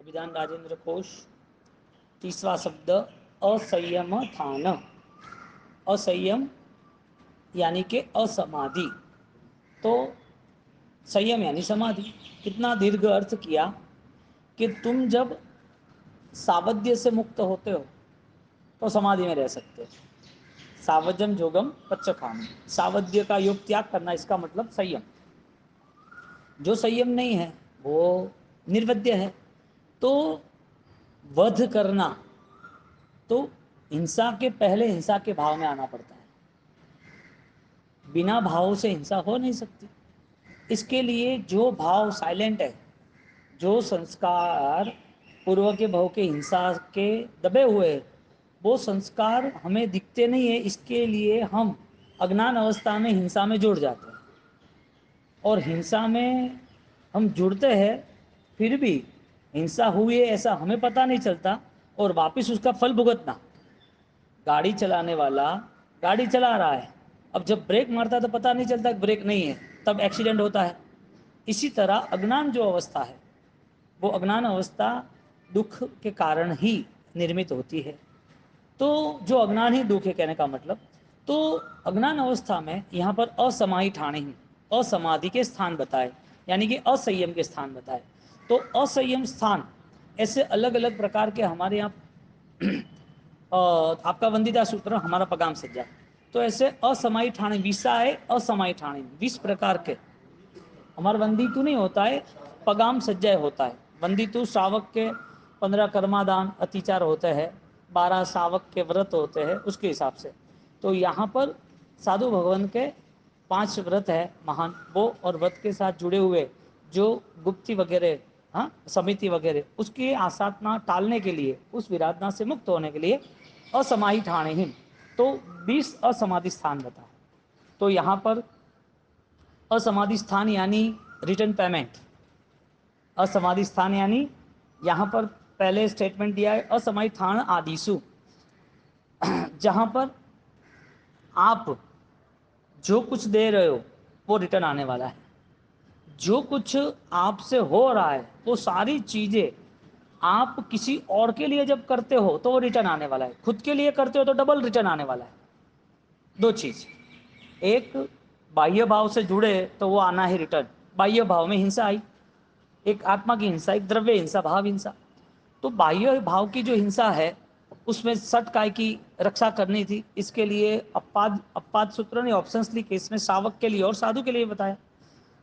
अभिधान राजेंद्र कोश। तीसरा शब्द असंयम थान। असंयम यानी कि असमाधि। तो संयम यानी समाधि। कितना दीर्घ अर्थ किया कि तुम जब सावध्य से मुक्त होते हो तो समाधि में रह सकते हो। सावजम जोगम पच्चखाम, सावध्य का योग त्याग करना, इसका मतलब संयम। जो संयम नहीं है वो निर्वध्य है। तो वध करना, तो हिंसा के पहले हिंसा के भाव में आना पड़ता है। बिना भाव से हिंसा हो नहीं सकती। इसके लिए जो भाव साइलेंट है, जो संस्कार पूर्व के भाव के हिंसा के दबे हुए हैं, वो संस्कार हमें दिखते नहीं है। इसके लिए हम अज्ञान अवस्था में हिंसा में जुड़ जाते हैं, और हिंसा में हम जुड़ते हैं, फिर भी हिंसा हुई है ऐसा हमें पता नहीं चलता, और वापस उसका फल भुगतना। गाड़ी चलाने वाला गाड़ी चला रहा है, अब जब ब्रेक मारता है तो पता नहीं चलता ब्रेक नहीं है, तब एक्सीडेंट होता है। इसी तरह अज्ञान जो अवस्था है, वो अज्ञान अवस्था दुख के कारण ही निर्मित होती है। तो जो अज्ञान ही दुख है, कहने का मतलब, तो अज्ञान अवस्था में यहाँ पर असमाही ठाणे ही, असमाधि के स्थान बताए, यानी कि असंयम के स्थान बताए। तो असंयम स्थान ऐसे अलग अलग प्रकार के हमारे यहाँ आपका वंदिता सूत्र, हमारा पगाम सज्जा, तो ऐसे असमाई ठाणे विसा है, असमाई ठाणे 20 प्रकार के। हमारा वंदितु नहीं होता है, पगाम सज्जय होता है। वंदितु श्रावक के 15 कर्मादान अतिचार होते हैं, 12 श्रावक के व्रत होते हैं उसके हिसाब से। तो यहाँ पर साधु भगवान के 5 व्रत है महान, वो और व्रत के साथ जुड़े हुए जो गुप्ती वगैरह, हाँ, समिति वगैरह, उसकी आसाधना टालने के लिए, उस विराधना से मुक्त होने के लिए असमाही ठाणे ही, तो 20 असमाधि स्थान बता। तो यहाँ पर असमाधि स्थान यानी रिटर्न पेमेंट। असमाधि स्थान यानी यहाँ पर पहले स्टेटमेंट दिया है असमाधि स्थान आदिशु, जहाँ पर आप जो कुछ दे रहे हो वो रिटर्न आने वाला है। जो कुछ आपसे हो रहा है वो सारी चीज़ें आप किसी और के लिए जब करते हो तो वो रिटर्न आने वाला है, खुद के लिए करते हो तो डबल रिटर्न आने वाला है। दो चीज़, एक बाह्य भाव से जुड़े तो वो आना है रिटर्न। बाह्य भाव में हिंसा आई, एक आत्मा की हिंसा, एक द्रव्य हिंसा, भाव हिंसा। तो बाह्य भाव की जो हिंसा है उसमें सट काय की रक्षा करनी थी, इसके लिए अपाद सूत्र ने ऑप्शंस लिखे, इसमें श्रावक के लिए और साधु के लिए बताया।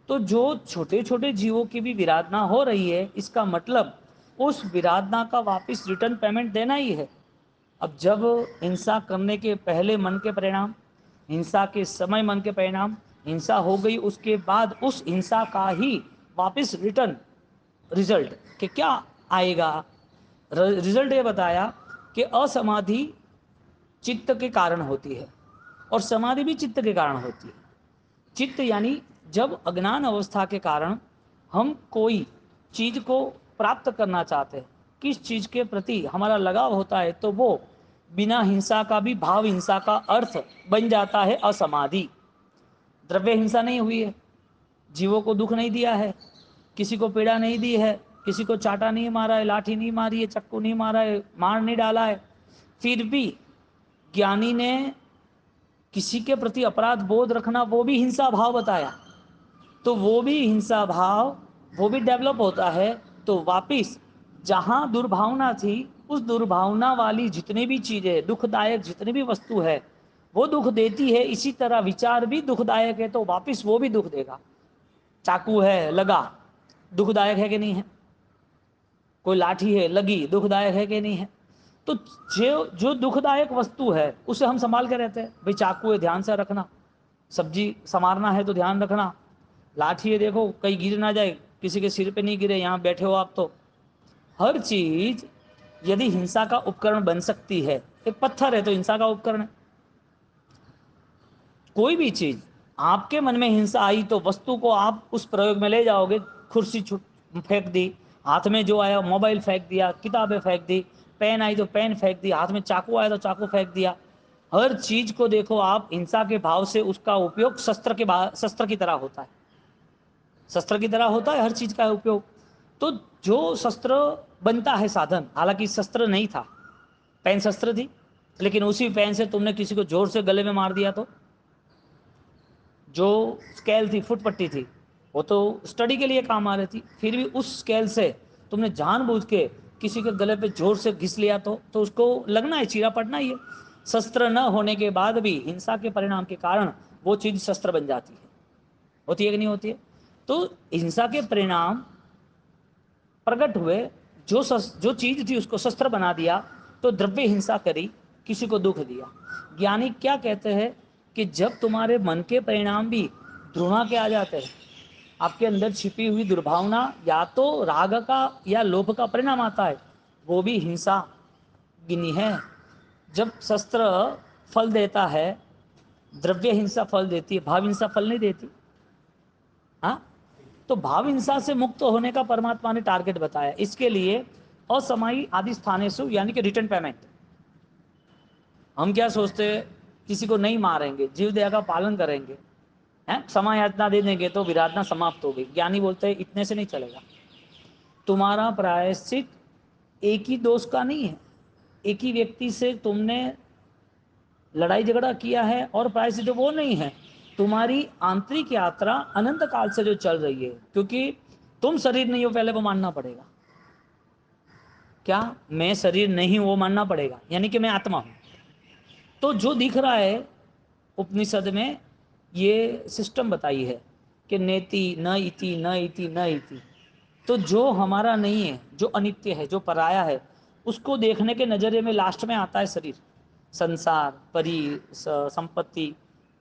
तो जो छोटे छोटे जीवों की भी विराधना हो रही है, इसका मतलब उस विराधना का वापस रिटर्न पेमेंट देना ही है। अब जब हिंसा करने के पहले मन के परिणाम, हिंसा के समय मन के परिणाम, हिंसा हो गई उसके बाद उस हिंसा का ही वापस रिटर्न रिजल्ट कि क्या आएगा। रिजल्ट ये बताया कि असमाधि चित्त के कारण होती है और समाधि भी चित्त के कारण होती है। चित्त यानी जब अज्ञान अवस्था के कारण हम कोई चीज को प्राप्त करना चाहते हैं, किस चीज के प्रति हमारा लगाव होता है, तो वो बिना हिंसा का भी भाव हिंसा का अर्थ बन जाता है असमाधि। द्रव्य हिंसा नहीं हुई है, जीवों को दुख नहीं दिया है, किसी को पीड़ा नहीं दी है, किसी को चाटा नहीं मारा है, लाठी नहीं मारी है, चक्कू नहीं मारा है, मार नहीं डाला है, फिर भी ज्ञानी ने किसी के प्रति अपराध बोध रखना, वो भी हिंसा भाव बताया। तो वो भी हिंसा भाव, वो भी डेवलप होता है। तो वापिस जहां दुर्भावना थी, उस दुर्भावना वाली जितनी भी चीजें दुखदायक, जितनी भी वस्तु है वो दुख देती है। इसी तरह विचार भी दुखदायक है तो वापिस वो भी दुख देगा। चाकू है लगा, दुखदायक है कि नहीं है? कोई लाठी है लगी, दुखदायक है कि नहीं है? तो जो दुखदायक वस्तु है उसे हम संभाल के रहते हैं। भाई चाकू है, ध्यान से रखना, सब्जी संवारना है तो ध्यान रखना, लाठी है देखो कहीं गिर ना जाए, किसी के सिर पे नहीं गिरे, यहाँ बैठे हो आप तो। हर चीज यदि हिंसा का उपकरण बन सकती है, एक पत्थर है तो हिंसा का उपकरण है। कोई भी चीज आपके मन में हिंसा आई तो वस्तु को आप उस प्रयोग में ले जाओगे। कुर्सी फेंक दी, हाथ में जो आया मोबाइल फेंक दिया, किताबें फेंक दी, पेन आई तो पेन फेंक दी, हाथ में चाकू आया तो चाकू फेंक दिया। हर चीज को देखो आप हिंसा के भाव से, उसका उपयोग शस्त्र की तरह होता है। शस्त्र की तरह होता है हर चीज का उपयोग। तो जो शस्त्र बनता है साधन, हालांकि शस्त्र नहीं था, पेन शस्त्र थी, लेकिन उसी पेन से तुमने किसी को जोर से गले में मार दिया तो, जो स्केल थी, फुट पट्टी थी, वो तो स्टडी के लिए काम आ रही थी, फिर भी उस स्केल से तुमने जानबूझ के किसी के गले पे जोर से घिस लिया तो उसको लगना है, चीरा पड़ना ही है। शस्त्र न होने के बाद भी हिंसा के परिणाम के कारण वो चीज शस्त्र बन जाती है, होती है कि नहीं होती है? तो हिंसा के परिणाम प्रकट हुए, जो चीज थी उसको शस्त्र बना दिया, तो द्रव्य हिंसा करी, किसी को दुख दिया। ज्ञानी क्या कहते हैं कि जब तुम्हारे मन के परिणाम भी द्रोणा के आ जाते हैं, आपके अंदर छिपी हुई दुर्भावना या तो राग का या लोभ का परिणाम आता है, वो भी हिंसा गिनी है। जब शस्त्र फल देता है, द्रव्य हिंसा फल देती है, भाव हिंसा फल नहीं देती। हाँ, तो भाव हिंसा से मुक्त होने का परमात्मा ने टारगेट बताया। इसके लिए असमयी आदि स्थानेषु यानी कि रिटर्न पेमेंट। हम क्या सोचते हैं, किसी को नहीं मारेंगे, जीव दया का पालन करेंगे, हैं, क्षमा याचना दे देंगे तो विराधना समाप्त हो गई। ज्ञानी बोलते हैं इतने से नहीं चलेगा। तुम्हारा प्रायश्चित एक ही दोष का नहीं है, एक ही व्यक्ति से तुमने लड़ाई झगड़ा किया है और प्रायश्चित वो नहीं है। तुम्हारी आंतरिक यात्रा अनंत काल से जो चल रही है, क्योंकि तुम शरीर नहीं हो, पहले वो मानना पड़ेगा। क्या मैं शरीर नहीं, वो मानना पड़ेगा, यानी कि मैं आत्मा हूं। तो जो दिख रहा है उपनिषद में ये सिस्टम बताई है कि नेति न इति न इति न इति, तो जो हमारा नहीं है, जो अनित्य है, जो पराया है, उसको देखने के नजरिए में लास्ट में आता है शरीर, संसार, संपत्ति,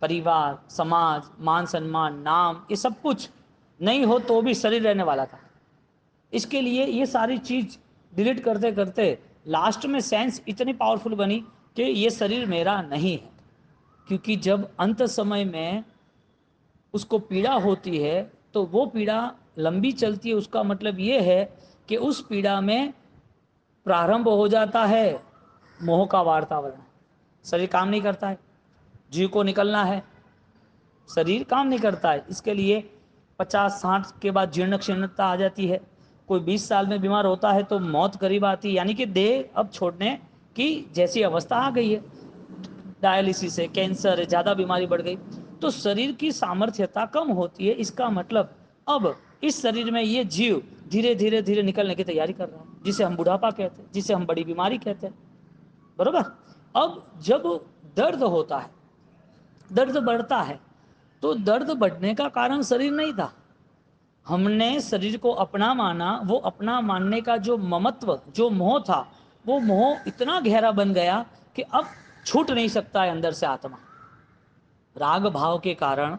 परिवार, समाज, मान सम्मान, नाम, ये सब कुछ नहीं हो तो भी शरीर रहने वाला था। इसके लिए ये सारी चीज डिलीट करते करते लास्ट में सेंस इतनी पावरफुल बनी कि ये शरीर मेरा नहीं है। क्योंकि जब अंत समय में उसको पीड़ा होती है तो वो पीड़ा लंबी चलती है, उसका मतलब ये है कि उस पीड़ा में प्रारंभ हो जाता है मोह का वातावरण। शरीर काम नहीं करता है, जीव को निकलना है, शरीर काम नहीं करता है। इसके लिए 50-60 के बाद जीर्ण क्षीणता आ जाती है। कोई 20 साल में बीमार होता है तो मौत करीब आती है, यानी कि देह अब छोड़ने की जैसी अवस्था आ गई है। डायलिसिस है, कैंसर है, ज़्यादा बीमारी बढ़ गई, तो शरीर की सामर्थ्यता कम होती है। इसका मतलब अब इस शरीर में ये जीव धीरे धीरे धीरे निकलने की तैयारी कर रहा है, जिसे हम बुढ़ापा कहते हैं, जिसे हम बड़ी बीमारी कहते हैं, बरोबर। अब जब दर्द होता है, दर्द बढ़ता है, तो दर्द बढ़ने का कारण शरीर नहीं था, हमने शरीर को अपना माना। वो अपना मानने का जो ममत्व, जो मोह था, वो मोह इतना गहरा बन गया कि अब छूट नहीं सकता है अंदर से आत्मा। राग भाव के कारण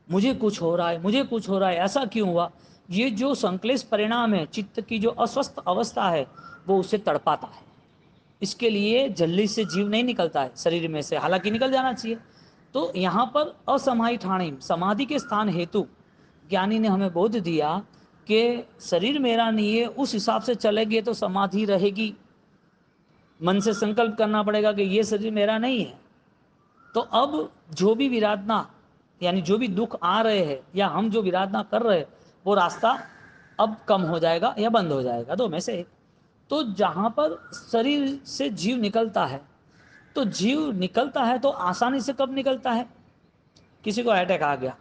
मुझे कुछ हो रहा है, मुझे कुछ हो रहा है, ऐसा क्यों हुआ, ये जो संक्लेश परिणाम है, चित्त की जो अस्वस्थ अवस्था है, वो उसे तड़पाता है। इसके लिए जल्दी से जीव नहीं निकलता है शरीर में से, हालांकि निकल जाना चाहिए। तो यहाँ पर असमाई ठाणी, समाधि के स्थान हेतु ज्ञानी ने हमें बोध दिया कि शरीर मेरा नहीं है, उस हिसाब से चलेंगे तो समाधि रहेगी। मन से संकल्प करना पड़ेगा कि ये शरीर मेरा नहीं है। तो अब जो भी विराधना, यानी जो भी दुख आ रहे हैं या हम जो विराधना कर रहे हैं, वो रास्ता अब कम हो जाएगा या बंद हो जाएगा, दो में से एक। तो जहाँ पर शरीर से जीव निकलता है, तो जीव निकलता है तो आसानी से कब निकलता है? किसी को अटैक आ गया,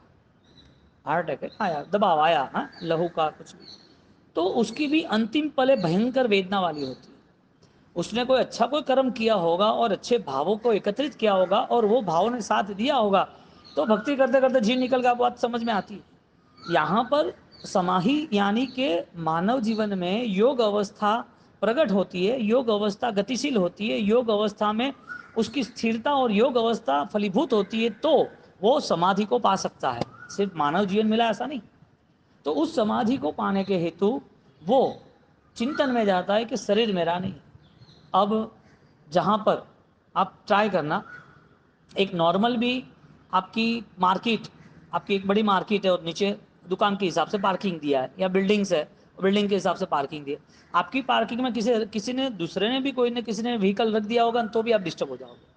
हार्ट अटैक आया, दबाव आया, हाँ, लहू का कुछ भी, तो उसकी भी अंतिम पले भयंकर वेदना वाली होती है। उसने कोई अच्छा कोई कर्म किया होगा और अच्छे भावों को एकत्रित किया होगा और वो भावों ने साथ दिया होगा, तो भक्ति करते करते जीव निकल गया, बात समझ में आती है। यहाँ पर समाधि यानी कि मानव जीवन में योग अवस्था प्रकट होती है, योग अवस्था गतिशील होती है, योग अवस्था में उसकी स्थिरता और योग अवस्था फलीभूत होती है, तो वो समाधि को पा सकता है। सिर्फ मानव जीवन मिला ऐसा नहीं। तो उस समाधि को पाने के हेतु वो चिंतन में जाता है कि शरीर मेरा नहीं। अब जहाँ पर आप ट्राई करना, एक नॉर्मल भी आपकी मार्केट, आपकी एक बड़ी मार्केट है और नीचे दुकान के हिसाब से पार्किंग दिया है, या बिल्डिंग्स है, बिल्डिंग के हिसाब से पार्किंग दिया। आपकी पार्किंग में किसी ने दूसरे ने भी, कोई ने किसी ने व्हीकल रख दिया होगा, तो भी आप डिस्टर्ब हो जाओगे।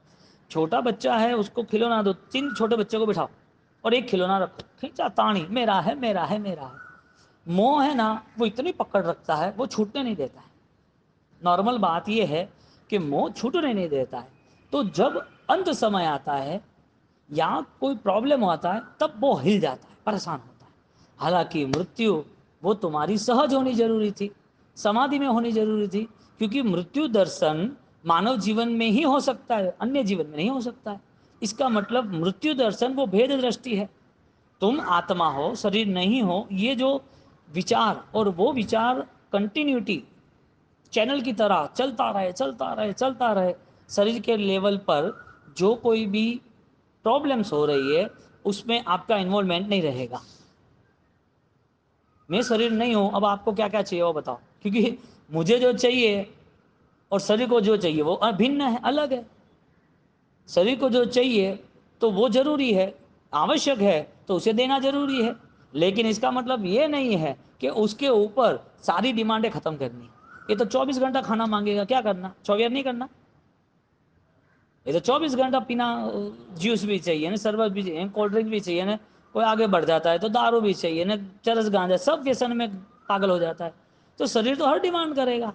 छोटा बच्चा है, उसको खिलौना दो, 3 छोटे बच्चों को बिठाओ और एक खिलौना रखो, खींचा ताणी, मेरा है मेरा है मेरा है। मोह है ना, वो इतनी पकड़ रखता है, वो छूटने नहीं देता है। नॉर्मल बात ये है कि मोह छूटने नहीं देता है। तो जब अंत समय आता है या कोई प्रॉब्लम आता है, तब वो हिल जाता है, परेशान होता है। हालांकि मृत्यु वो तुम्हारी सहज होनी जरूरी थी, समाधि में होनी जरूरी थी, क्योंकि मृत्यु दर्शन मानव जीवन में ही हो सकता है, अन्य जीवन में नहीं हो सकता है। इसका मतलब मृत्यु दर्शन वो भेद दृष्टि है। तुम आत्मा हो, शरीर नहीं हो, ये जो विचार और वो विचार कंटिन्यूटी चैनल की तरह चलता रहे चलता रहे चलता रहे, शरीर के लेवल पर जो कोई भी प्रॉब्लम्स हो रही है उसमें आपका इन्वॉल्वमेंट नहीं रहेगा। मैं शरीर नहीं हूं, अब आपको क्या क्या चाहिए वो बताओ, क्योंकि मुझे जो चाहिए और शरीर को जो चाहिए वो अभिन्न है, अलग है। शरीर को जो चाहिए तो वो जरूरी है, आवश्यक है, तो उसे देना जरूरी है। लेकिन इसका मतलब ये नहीं है कि उसके ऊपर सारी डिमांडें खत्म करनी। ये तो 24 घंटा खाना मांगेगा, क्या करना, 24 नहीं करना। ये तो 24 घंटा पीना, जूस भी चाहिए ना, शरबत भी चाहिए, कोल्ड ड्रिंक भी चाहिए ना, कोई आगे बढ़ जाता है तो दारू भी चाहिए ना, चरस गांजा, सब व्यसन में पागल हो जाता है। तो शरीर तो हर डिमांड करेगा।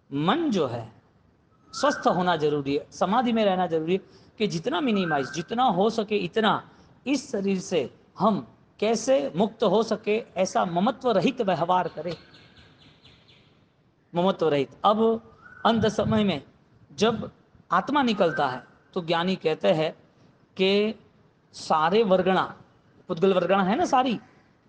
मन जो है स्वस्थ होना जरूरी है, समाधि में रहना जरूरी है, कि जितना मिनिमाइज, जितना हो सके इतना इस शरीर से हम कैसे मुक्त हो सके, ऐसा ममत्व रहित व्यवहार करें, ममत्व रहित। अब अंत समय में जब आत्मा निकलता है तो ज्ञानी कहते हैं कि सारे वर्गणा, पुद्गल वर्गणा है ना सारी,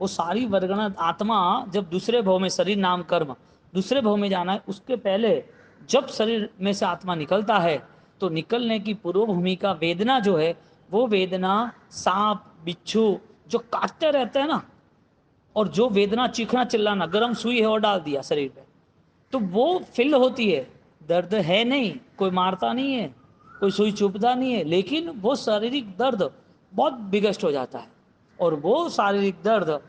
वो सारी वर्गणा आत्मा जब दूसरे भव में, शरीर नाम कर्म दूसरे भव में जाना है, उसके पहले जब शरीर में से आत्मा निकलता है तो निकलने की पूर्व भूमि का वेदना जो है, वो वेदना सांप बिच्छू जो काटते रहते हैं ना, और जो वेदना चीखना चिल्लाना, गर्म सुई है और डाल दिया शरीर पे, तो वो फील होती है। दर्द है नहीं, कोई मारता नहीं है, कोई सुई चुभता नहीं है, लेकिन वो शारीरिक दर्द बहुत बिगस्ट हो जाता है। और वो शारीरिक दर्द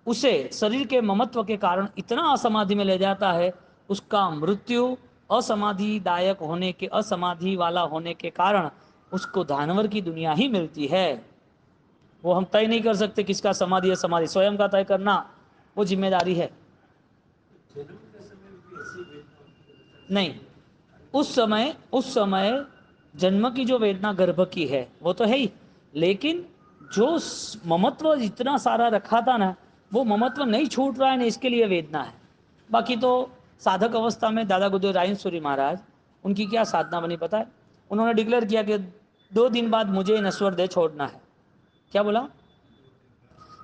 उसे शरीर के ममत्व के कारण इतना असमाधि में ले जाता है, उसका मृत्यु असमाधिदायक होने के, असमाधि वाला होने के कारण उसको धानवर की दुनिया ही मिलती है। वो हम तय नहीं कर सकते किसका समाधि है, समाधि स्वयं का तय करना वो जिम्मेदारी है। नहीं, उस समय जन्म की जो वेदना गर्भ की है वो तो है ही, लेकिन जो ममत्व इतना सारा रखा था ना, वो ममत्व नहीं छूट रहा है ना, इसके लिए वेदना है। बाकी तो साधक अवस्था में दादा गुरुदेव रायन महाराज, उनकी क्या साधना बनी पता है? उन्होंने डिक्लेयर किया कि 2 दिन बाद मुझे नश्वर देह छोड़ना है। क्या बोला?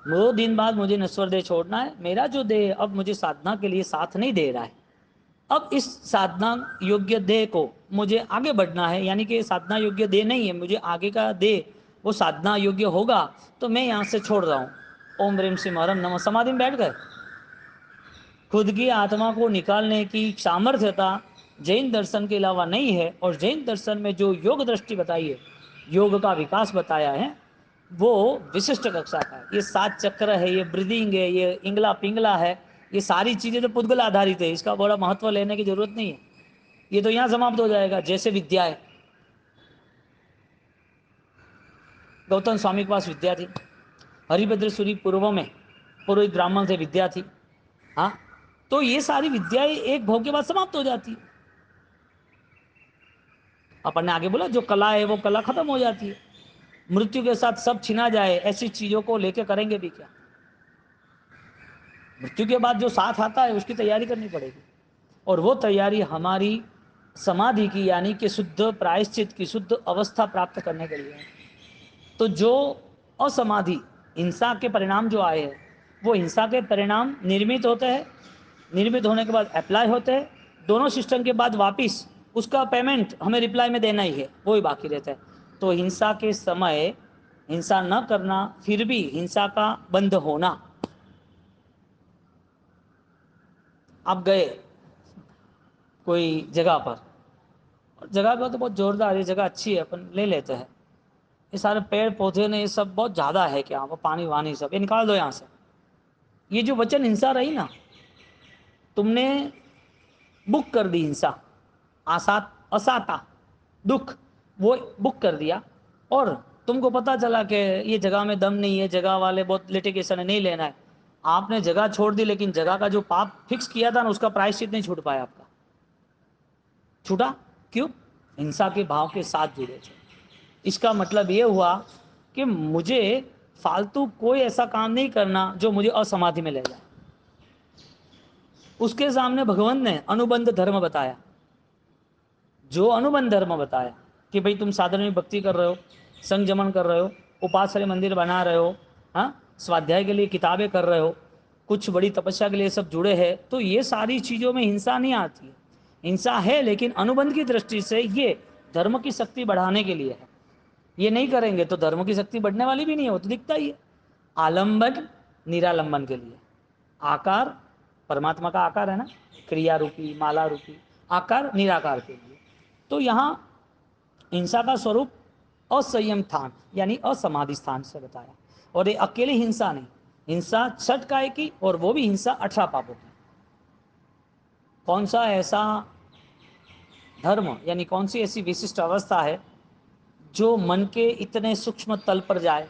2 दिन बाद मुझे नश्वर देह छोड़ना है, मेरा जो देह अब मुझे साधना के लिए साथ नहीं दे रहा है, अब इस साधना योग्य देह को मुझे आगे बढ़ना है, यानी कि साधना योग्य देह नहीं है, मुझे आगे का देह वो साधना योग्य होगा, तो मैं यहाँ से छोड़ रहा हूँ। ओम ह्रीम श्रीम हरम नमः, समाधि में बैठ गए। खुद की आत्मा को निकालने की सामर्थ्यता जैन दर्शन के अलावा नहीं है, और जैन दर्शन में जो योग दृष्टि बताई है, योग का विकास बताया है, वो विशिष्ट कक्षा का है। ये 7 चक्र है, ये ब्रीदिंग है, ये इंगला पिंगला है, ये सारी चीजें तो पुद्गल आधारित है, इसका बड़ा महत्व लेने की जरूरत नहीं है। ये तो यहाँ समाप्त हो जाएगा। जैसे विद्या है, गौतम स्वामी के पास विद्या थी, हरिभद्र सूरी पूर्व में पुरोहित ब्राह्मण से विद्या थी, हाँ, तो ये सारी विद्याएं एक भव के बाद समाप्त हो जाती है। अपन ने आगे बोला जो कला है वो कला खत्म हो जाती है। मृत्यु के साथ सब छिना जाए, ऐसी चीजों को लेके करेंगे भी क्या? मृत्यु के बाद जो साथ आता है उसकी तैयारी करनी पड़ेगी, और वो तैयारी हमारी समाधि की, यानी कि शुद्ध प्रायश्चित की शुद्ध अवस्था प्राप्त करने के लिए है। तो जो असमाधि हिंसा के परिणाम जो आए हैं, वो हिंसा के परिणाम निर्मित होते हैं, निर्मित होने के बाद अप्लाई होते हैं, दोनों सिस्टम के बाद वापिस उसका पेमेंट हमें रिप्लाई में देना ही है, वो ही बाकी रहता है। तो हिंसा के समय हिंसा न करना, फिर भी हिंसा का बंद होना। आप गए कोई जगह पर, जगह पर तो बहुत जोरदार, ये जगह अच्छी है अपन ले लेते हैं, ये सारे पेड़ पौधे ने ये सब बहुत ज़्यादा है, क्या वो पानी वानी सब ये निकाल दो यहाँ से, ये जो वचन हिंसा रही ना, तुमने बुक कर दी हिंसा, आसा असाता दुख वो बुक कर दिया, और तुमको पता चला कि ये जगह में दम नहीं है, जगह वाले बहुत लिटिगेशन है, नहीं लेना है, आपने जगह छोड़ दी, लेकिन जगह का जो पाप फिक्स किया था ना, उसका प्रायश्चित नहीं छूट पाया आपका। छूटा क्यों? हिंसा के भाव के साथ जुड़े थे। इसका मतलब ये हुआ कि मुझे फालतू कोई ऐसा काम नहीं करना जो मुझे असमाधि में ले जाए। उसके सामने भगवान ने अनुबंध धर्म बताया, जो अनुबंध धर्म बताया कि भाई तुम साधन में भक्ति कर रहे हो, संयमन कर रहे हो, उपासना मंदिर बना रहे हो, हाँ, स्वाध्याय के लिए किताबें कर रहे हो, कुछ बड़ी तपस्या के लिए सब जुड़े हैं, तो ये सारी चीज़ों में हिंसा नहीं आती है। हिंसा है लेकिन अनुबंध की दृष्टि से ये धर्म की शक्ति बढ़ाने के लिए है। ये नहीं करेंगे तो धर्म की शक्ति बढ़ने वाली भी नहीं हो, तो दिखता ही है। आलंबन निरालंबन के लिए, आकार परमात्मा का आकार है ना, क्रिया रूपी माला रूपी आकार निराकार के लिए। तो यहाँ हिंसा का स्वरूप असंयम स्थान यानी असमाधि स्थान से बताया। और ये अकेले हिंसा नहीं, हिंसा 6 काय की, और वो भी हिंसा 18 पापों की। कौन सा ऐसा धर्म यानी कौन सी ऐसी विशिष्ट अवस्था है जो मन के इतने सूक्ष्म तल पर जाए,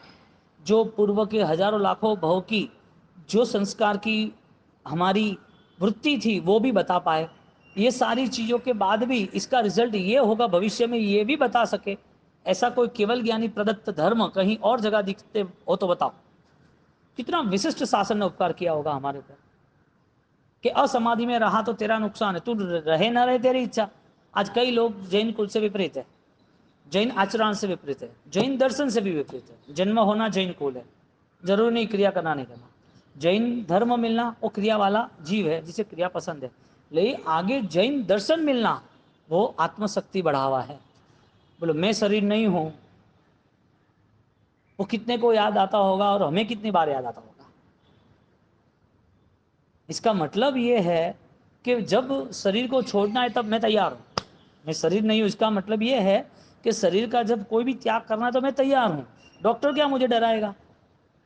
जो पूर्व के हजारों लाखों भव की जो संस्कार की हमारी वृत्ति थी वो भी बता पाए। ये सारी चीज़ों के बाद भी इसका रिजल्ट ये होगा भविष्य में, ये भी बता सके। ऐसा कोई केवल ज्ञानी प्रदत्त धर्म कहीं और जगह दिखते हो तो बताओ। कितना विशिष्ट शासन ने उपकार किया होगा हमारे ऊपर कि असमाधि में रहा तो तेरा नुकसान है, तू रहे ना रहे तेरी इच्छा। आज कई लोग जैन कुल से विपरीत है, जैन आचरण से विपरीत है, जैन दर्शन से भी विपरीत है। जन्म होना जैन कुल है, जरूरी नहीं क्रिया करना नहीं करना। जैन धर्म मिलना वो क्रिया वाला जीव है जिसे क्रिया पसंद है, लेकिन आगे जैन दर्शन मिलना वो आत्मशक्ति बढ़ावा है। बोलो मैं शरीर नहीं हूं, वो कितने को याद आता होगा और हमें कितनी बार याद आता होगा। इसका मतलब ये है कि जब शरीर को छोड़ना है तब मैं तैयार हूं। मैं शरीर नहीं हूं, इसका मतलब ये है कि शरीर का जब कोई भी त्याग करना है तो मैं तैयार हूं। डॉक्टर क्या मुझे डराएगा?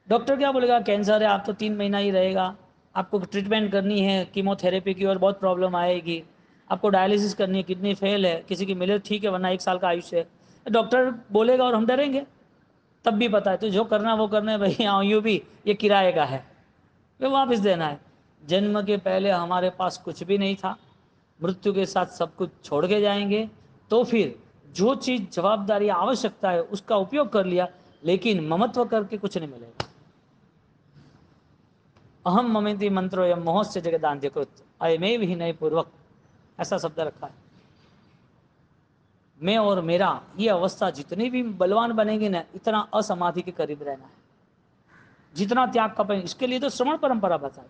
डॉक्टर क्या बोलेगा कैंसर है आप तो 3 महीना ही रहेगा, आपको ट्रीटमेंट करनी है कीमोथेरेपी की और बहुत प्रॉब्लम आएगी, आपको डायलिसिस करनी है, किडनी फेल है, किसी की मिले ठीक है वरना 1 साल का आयुष्य है। डॉक्टर बोलेगा और हम डरेंगे। तब भी पता है तो जो करना वो करना है भाई, हाँ यूँ भी ये किराए का है, वो वापस देना है। जन्म के पहले हमारे पास कुछ भी नहीं था, मृत्यु के साथ सब कुछ छोड़ के जाएंगे। तो फिर जो चीज़ जवाबदारी आवश्यकता है उसका उपयोग कर लिया, लेकिन ममत्व करके कुछ नहीं मिलेगा। अहम ममेति मंत्रो यम मोहस्य जगदान्त्य कृत अयमेव ही नय पूर्वक, ऐसा शब्द रखा है। मैं और मेरा ये अवस्था जितनी भी बलवान बनेगी ना, इतना असमाधि के करीब रहना है, जितना त्याग का। इसके लिए तो श्रवण परंपरा बताए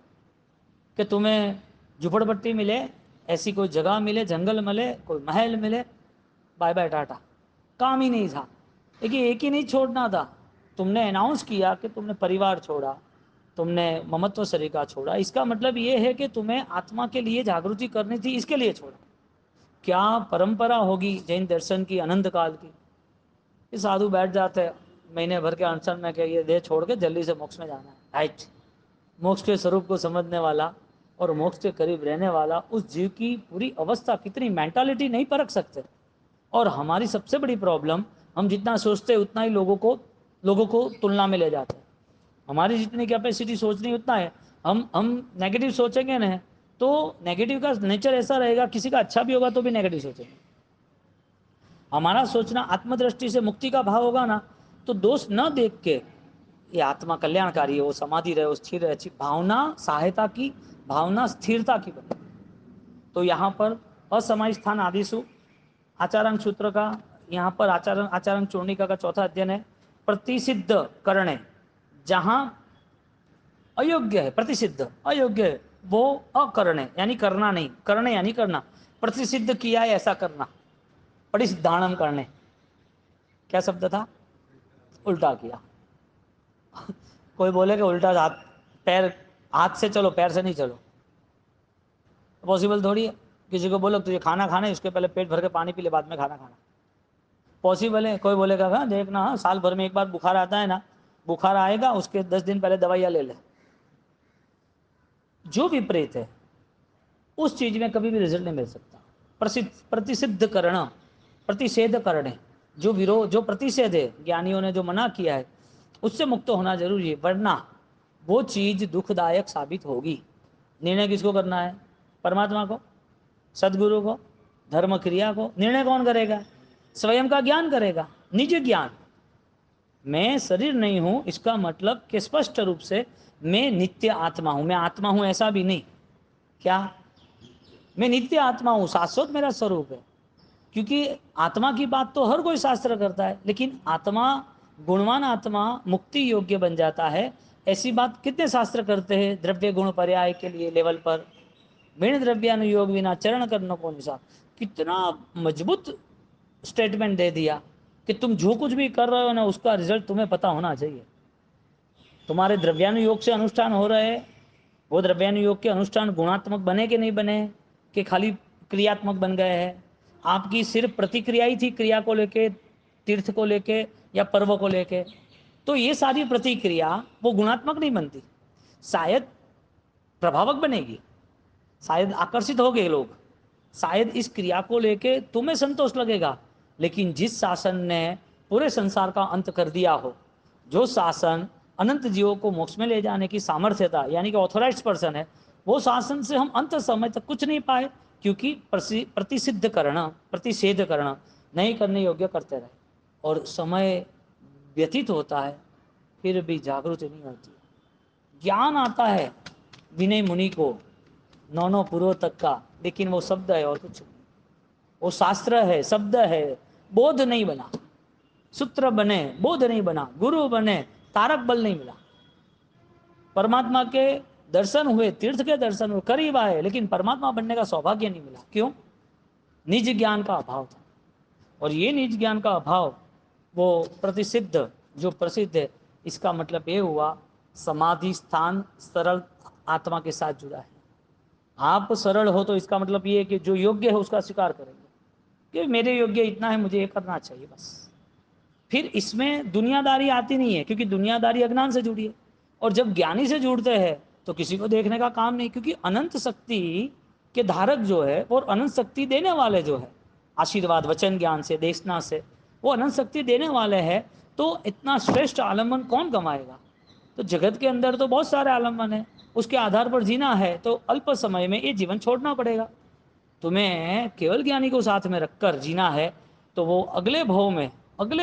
कि तुम्हें झुपड़पट्टी मिले, ऐसी कोई जगह मिले, जंगल मिले, कोई महल मिले, बाय बाय टाटा, काम ही नहीं था। लेकिन एक ही नहीं छोड़ना था, तुमने अनाउंस किया कि तुमने परिवार छोड़ा, तुमने ममत्व शरीर का छोड़ा। इसका मतलब ये है कि तुम्हें आत्मा के लिए जागृति करनी थी, इसके लिए छोड़ा। क्या परंपरा होगी जैन दर्शन की अनंत काल की। ये साधु बैठ जाते हैं महीने भर के अनशन में कि ये देह छोड़ के जल्दी से मोक्ष में जाना है। राइट, मोक्ष के स्वरूप को समझने वाला और मोक्ष के करीब रहने वाला उस जीव की पूरी अवस्था कितनी मेंटालिटी नहीं परख सकते। और हमारी सबसे बड़ी प्रॉब्लम, हम जितना सोचते हैं उतना ही लोगों को तुलना में ले जाते हैं। हमारी जितनी कैपेसिटी सोचनी उतना है। हम नेगेटिव सोचेंगे ना तो नेगेटिव का नेचर ऐसा रहेगा, किसी का अच्छा भी होगा तो भी नेगेटिव सोचेंगे। हमारा सोचना आत्मदृष्टि से मुक्ति का भाव होगा ना, तो दोष न देख के ये आत्मा कल्याणकारी है, वो समाधि रहे, वो स्थिर रहे, अच्छी भावना, सहायता की भावना, स्थिरता की बने। तो यहाँ पर असमय स्थान आदिशु आचारण सूत्र का, यहाँ पर आचारण चूर्णिका का चौथा अध्ययन है। प्रतिसिद्ध करणे, जहाँ अयोग्य है, प्रतिसिद्ध अयोग्य है वो अकरणे यानी करना नहीं, करणे यानी करना। प्रतिसिद्ध किया है ऐसा करना, परिसिद्धानम करने, क्या शब्द था? उल्टा किया। कोई बोले कि उल्टा हाथ पैर, हाथ से चलो पैर से नहीं चलो, पॉसिबल थोड़ी है। किसी को बोलो तुझे खाना खाना है, उसके पहले पेट भर के पानी पी ले, बाद में खाना खाना, पॉसिबल है? कोई बोलेगा हाँ देखना, हाँ साल भर में एक बार बुखार आता है ना, बुखार आएगा उसके 10 दिन पहले दवाइयाँ ले ले। जो विपरीत है उस चीज में कभी भी रिजल्ट नहीं मिल सकता। प्रतिसिद्ध करना, प्रतिषेध करने, जो विरोध, जो प्रतिषेध है, ज्ञानियों ने जो मना किया है उससे मुक्त होना जरूरी है। वरना वो चीज दुखदायक साबित होगी। निर्णय किसको करना है? परमात्मा को, सदगुरु को, धर्म क्रिया को। निर्णय कौन करेगा? स्वयं का ज्ञान करेगा, निज ज्ञान। मैं शरीर नहीं हूं इसका मतलब कि स्पष्ट रूप से मैं नित्य आत्मा हूं। मैं आत्मा हूं ऐसा भी नहीं। क्या? मैं नित्य आत्मा हूं, शाश्वत मेरा स्वरूप है। क्योंकि आत्मा की बात तो हर कोई शास्त्र करता है, लेकिन आत्मा, गुणवान आत्मा मुक्ति योग्य बन जाता है, ऐसी बात कितने शास्त्र करते हैं? द्रव्य गुण पर्याय के लिए लेवल पर भिन्न द्रव्यानुयोग विना चरण करने को निशा। कितना मजबूत स्टेटमेंट दे दिया कि तुम जो कुछ भी कर रहे हो ना, उसका रिजल्ट तुम्हें पता होना चाहिए। तुम्हारे द्रव्यानुयोग से अनुष्ठान हो रहे हैं, वो द्रव्यानुयोग के अनुष्ठान गुणात्मक बने कि नहीं बने, कि खाली क्रियात्मक बन गए हैं? आपकी सिर्फ प्रतिक्रिया ही थी क्रिया को लेके, तीर्थ को लेके या पर्व को लेके, तो ये सारी प्रतिक्रिया वो गुणात्मक नहीं बनती, शायद प्रभावक बनेगी, शायद आकर्षित हो गए लोग, शायद इस क्रिया को लेके तुम्हें संतोष लगेगा। लेकिन जिस शासन ने पूरे संसार का अंत कर दिया हो, जो शासन अनंत जीवों को मोक्ष में ले जाने की सामर्थ्यता, यानी कि ऑथोराइज्ड पर्सन है, वो शासन से हम अंत समय तक कुछ नहीं पाए, क्योंकि प्रतिषेध करना नहीं करने योग्य करते रहे, और समय व्यतीत होता है फिर भी जागृति नहीं होती। ज्ञान आता है विनय मुनि को 9 पूर्व तक का, लेकिन वो शब्द है और कुछ नहीं, वो शास्त्र है, शब्द है, बोध नहीं बना। सूत्र बने, बोध नहीं बना, गुरु बने, तारक बल नहीं मिला। परमात्मा के दर्शन हुए, तीर्थ के दर्शन हुए, करीब आए, लेकिन परमात्मा बनने का सौभाग्य नहीं मिला। क्यों? निज ज्ञान का अभाव था। और ये निज ज्ञान का अभाव वो प्रतिसिद्ध जो प्रसिद्ध है, इसका मतलब ये हुआ समाधि स्थान सरल आत्मा के साथ जुड़ा है। आप सरल हो तो इसका मतलब ये है कि जो योग्य है उसका स्वीकार करेंगे कि मेरे योग्य इतना है, मुझे ये करना चाहिए बस। फिर इसमें दुनियादारी आती नहीं है, क्योंकि दुनियादारी अज्ञान से जुड़ी है। और जब ज्ञानी से जुड़ते हैं तो किसी को देखने का काम नहीं, क्योंकि अनंत शक्ति के धारक जो है और अनंत शक्ति देने वाले जो है, आशीर्वाद वचन ज्ञान से, देशना से, वो अनंत शक्ति देने वाले हैं। तो इतना श्रेष्ठ आलम्बन कौन कमाएगा? तो जगत के अंदर तो बहुत सारे आलम्बन है, उसके आधार पर जीना है तो अल्प समय में ये जीवन छोड़ना पड़ेगा। तुम्हें केवल ज्ञानी को साथ में रखकर जीना है तो वो अगले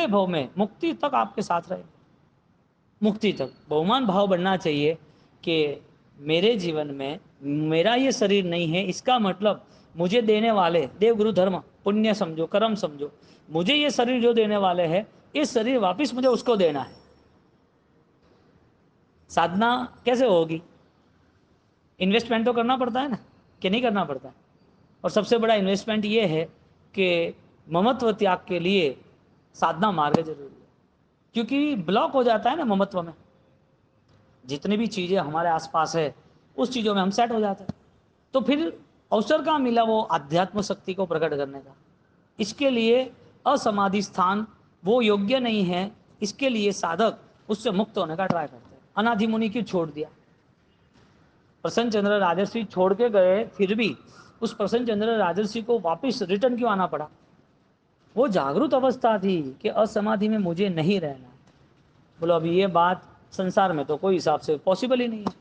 भव में मुक्ति तक आपके साथ रहे। मुक्ति तक बहुमान भाव बनना चाहिए कि मेरे जीवन में मेरा ये शरीर नहीं है, इसका मतलब मुझे देने वाले देव गुरु धर्म पुण्य समझो, कर्म समझो, मुझे ये शरीर जो देने वाले हैं, ये शरीर वापस मुझे उसको देना है। साधना कैसे होगी? इन्वेस्टमेंट तो करना पड़ता है ना, कि नहीं करना पड़ता? और सबसे बड़ा इन्वेस्टमेंट ये है कि ममत्व त्याग के लिए साधना मार्ग जरूरी है, क्योंकि ब्लॉक हो जाता है ना ममत्व में। जितनी भी चीज़ें हमारे आसपास है उस चीज़ों में हम सेट हो जाते हैं, तो फिर अवसर कहाँ मिला वो आध्यात्म शक्ति को प्रकट करने का? इसके लिए असमाधि स्थान वो योग्य नहीं है, इसके लिए साधक उससे मुक्त होने का ट्राई करते हैं। अनादि मुनि क्यों छोड़ दिया? प्रसन्न चंद्र राजर्षि छोड़ के गए, फिर भी उस प्रसन्न चंद्र राजर्षि को वापस रिटर्न क्यों आना पड़ा? वो जागृत अवस्था थी कि असमाधि में मुझे नहीं रहना। बोलो अभी ये बात संसार में तो कोई हिसाब से पॉसिबल ही नहीं है,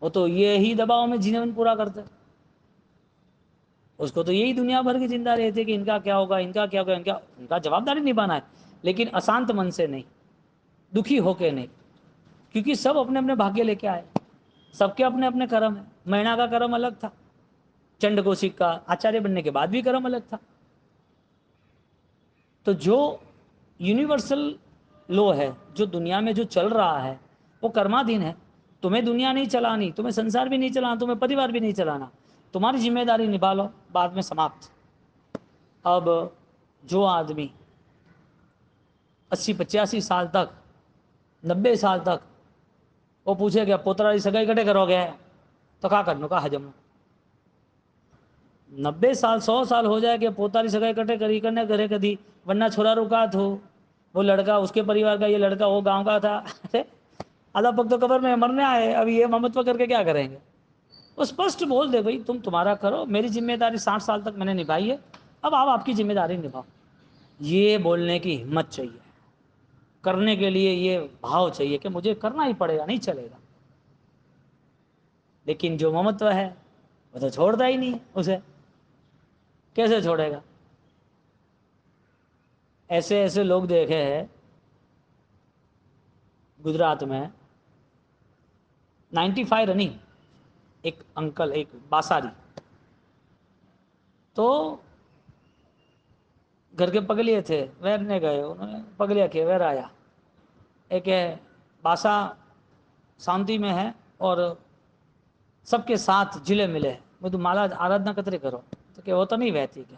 वो तो ये ही दबाव में जीवन पूरा करते, उसको तो यही दुनिया भर की चिंता रहती है कि इनका क्या होगा, इनका क्या होगा, इनका जवाबदारी निभाना है, लेकिन अशांत मन से नहीं, दुखी होके नहीं, क्योंकि सब अपने अपने भाग्य लेके आए, सबके अपने अपने कर्म है। मैना का कर्म अलग था, चंड कौशिक का आचार्य बनने के बाद भी कर्म अलग था। तो जो यूनिवर्सल लॉ है, जो दुनिया में जो चल रहा है, वो कर्माधीन है। तुम्हें दुनिया नहीं चलानी, तुम्हें संसार भी नहीं चलाना, तुम्हें परिवार भी नहीं चलाना, तुम्हारी जिम्मेदारी निभा लो, बाद में समाप्त। अब जो आदमी 80-85 साल तक, 90 साल तक वो पूछे क्या पोतरा की सगाई कटे करोगे, तो क्या करनो का हजम। 90 साल 100 साल हो जाए कि पोतारी सगाई कटे करी करने करे कदी, वरना छोरा रुका थो, वो लड़का उसके परिवार का, ये लड़का वो गांव का था। अरे आधा पग तो कब्र में मरने आए, अभी ये ममत्व करके क्या करेंगे? वो स्पष्ट बोल दे भाई तुम तुम्हारा करो, मेरी जिम्मेदारी 60 साल तक मैंने निभाई है, अब आप आपकी जिम्मेदारी निभाओ। ये बोलने की हिम्मत चाहिए। کرنے کے لیے یہ بھاو چاہیے کہ مجھے کرنا ہی پڑے گا, نہیں چلے گا. لیکن جو ممتو ہے وہ تو چھوڑتا ہی نہیں, اسے کیسے چھوڑے گا؟ ایسے ایسے لوگ دیکھے ہیں گجرات میں 95 رننگ, ایک انکل, ایک باساری, تو گھر کے پگلیے تھے, ویرنے گئے, انہوں نے پگلیا کیا, ویر آیا, ایک ہے باسا شانتی میں ہے اور سب کے ساتھ جلے ملے, وہ تو مالا آرادنا کتری کرو, تو کہ وہ تو نہیں وہتی, کہ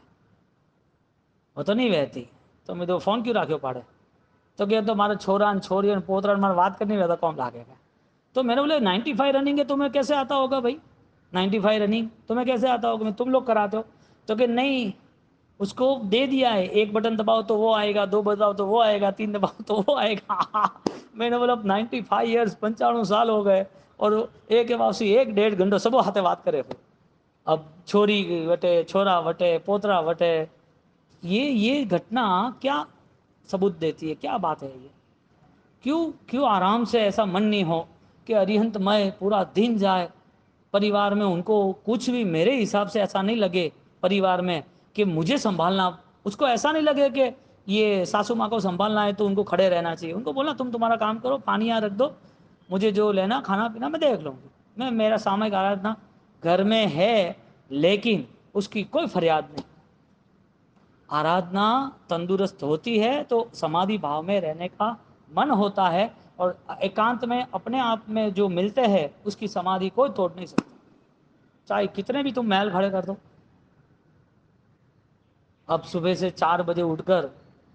وہ تو نہیں وہتی, تو میں تو فون کیوں راکھو پاڑے, تو کہ تو مارے چھوڑا چھوڑی پوترا مارے بات کرنی رہتا کون لاگے گا. تو میں نے بولے 95 رننگ ہے تمہیں کیسے آتا ہوگا بھائی, 95 رننگ تمہیں کیسے آتا ہوگا, میں تم لوگ کراتے ہو, تو کہ نہیں اس کو دے دیا ہے, ایک بٹن دباؤ تو وہ آئے گا, 2 دباؤ تو وہ آئے گا, 3 دباؤ تو وہ آئے گا. میں نے بولا 95 ایئرس, 95 سال ہو گئے, اور ایک واپسی 1.5 گھنٹہ سب ہاتھے بات کرے پھر. اب چھوری وٹے, چھوڑا وٹے, پوترا وٹے, یہ گھٹنا کیا ثبوت دیتی ہے, کیا بات ہے یہ؟ کیوں آرام سے ایسا من نہیں ہو کہ ارہنت میں پورا دن جائے پریوار میں, ان کو کچھ بھی میرے حساب سے ایسا نہیں لگے پریوار میں کہ مجھے سنبھالنا, اس کو ایسا نہیں لگے کہ یہ ساسو ماں کو سنبھالنا ہے تو ان کو کھڑے رہنا چاہیے, ان کو بولنا تم تمہارا کام کرو, پانی یہاں رکھ دو, مجھے جو لینا کھانا پینا میں دیکھ لوں گی, میں میرا سامعک آرادھنا گھر میں ہے, لیکن اس کی کوئی فریاد نہیں. آرادھنا تندرست ہوتی ہے تو سمادھی بھاو میں رہنے کا من ہوتا ہے, اور ایکانت میں اپنے آپ میں جو ملتے ہیں اس کی سمادھی کوئی توڑ نہیں سکتا, چاہے کتنے بھی تم محل کھڑے کر دو. اب صبح سے 4 بجے اٹھ کر,